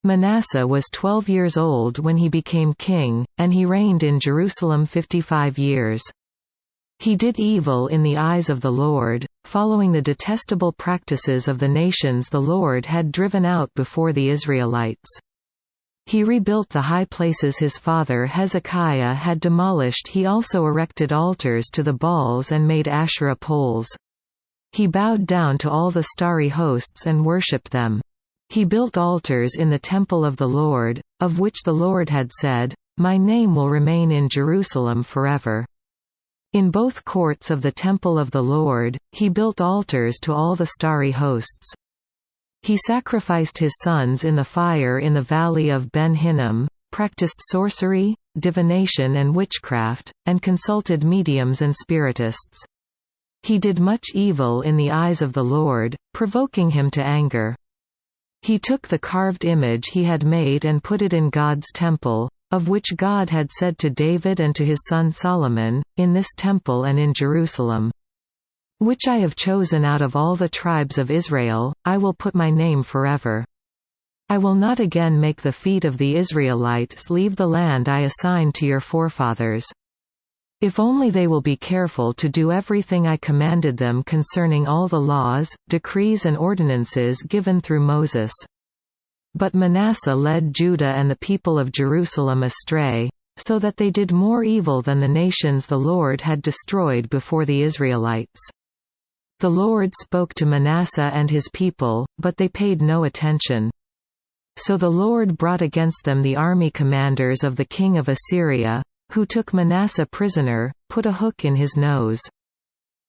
Manasseh was 12 years old when he became king, and he reigned in Jerusalem 55 years. He did evil in the eyes of the Lord, following the detestable practices of the nations the Lord had driven out before the Israelites. He rebuilt the high places his father Hezekiah had demolished. He also erected altars to the Baals and made Asherah poles. He bowed down to all the starry hosts and worshipped them. He built altars in the temple of the Lord, of which the Lord had said, "My name will remain in Jerusalem forever." In both courts of the temple of the Lord, he built altars to all the starry hosts. He sacrificed his sons in the fire in the valley of Ben-Hinnom, practiced sorcery, divination and witchcraft, and consulted mediums and spiritists. He did much evil in the eyes of the Lord, provoking him to anger. He took the carved image he had made and put it in God's temple, of which God had said to David and to his son Solomon, "In this temple and in Jerusalem, which I have chosen out of all the tribes of Israel, I will put my name forever. I will not again make the feet of the Israelites leave the land I assigned to your forefathers. If only they will be careful to do everything I commanded them concerning all the laws, decrees and ordinances given through Moses." But Manasseh led Judah and the people of Jerusalem astray, so that they did more evil than the nations the Lord had destroyed before the Israelites. The Lord spoke to Manasseh and his people, but they paid no attention. So the Lord brought against them the army commanders of the king of Assyria, who took Manasseh prisoner, put a hook in his nose,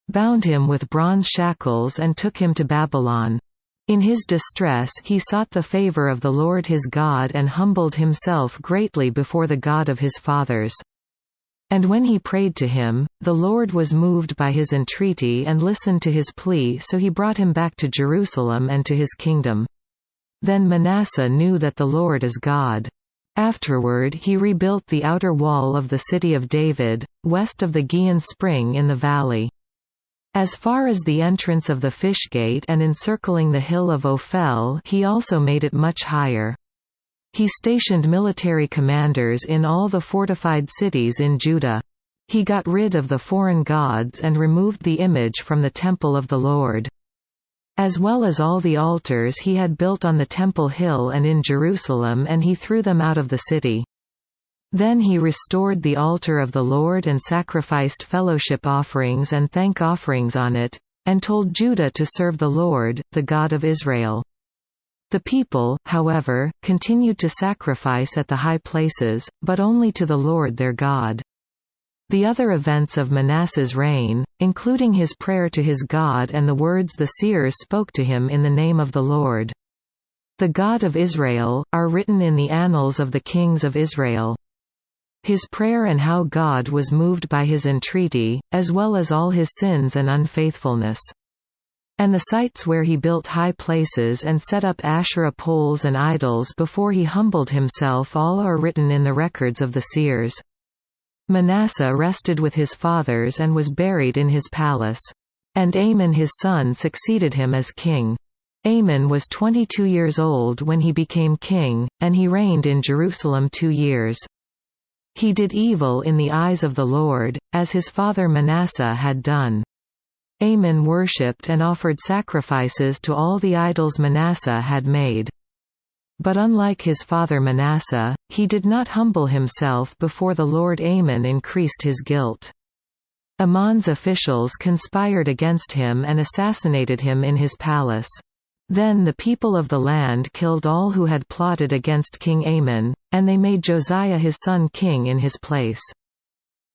bound him with bronze shackles and took him to Babylon. In his distress he sought the favor of the Lord his God and humbled himself greatly before the God of his fathers. And when he prayed to him, the Lord was moved by his entreaty and listened to his plea, so he brought him back to Jerusalem and to his kingdom. Then Manasseh knew that the Lord is God. Afterward he rebuilt the outer wall of the city of David, west of the Gihon spring in the valley. As far as the entrance of the fish gate and encircling the hill of Ophel, he also made it much higher. He stationed military commanders in all the fortified cities in Judah. He got rid of the foreign gods and removed the image from the temple of the Lord, as well as all the altars he had built on the Temple Hill and in Jerusalem, and he threw them out of the city. Then he restored the altar of the Lord and sacrificed fellowship offerings and thank offerings on it, and told Judah to serve the Lord, the God of Israel. The people, however, continued to sacrifice at the high places, but only to the Lord their God. The other events of Manasseh's reign, including his prayer to his God and the words the seers spoke to him in the name of the Lord, the God of Israel, are written in the annals of the kings of Israel. His prayer and how God was moved by his entreaty, as well as all his sins and unfaithfulness. And the sites where he built high places and set up Asherah poles and idols before he humbled himself, all are written in the records of the seers. Manasseh rested with his fathers and was buried in his palace. And Amon his son succeeded him as king. Amon was 22 years old when he became king, and he reigned in Jerusalem 2 years. He did evil in the eyes of the Lord, as his father Manasseh had done. Amon worshipped and offered sacrifices to all the idols Manasseh had made. But unlike his father Manasseh, he did not humble himself before the Lord. Amon increased his guilt. Amon's officials conspired against him and assassinated him in his palace. Then the people of the land killed all who had plotted against King Amon, and they made Josiah his son king in his place.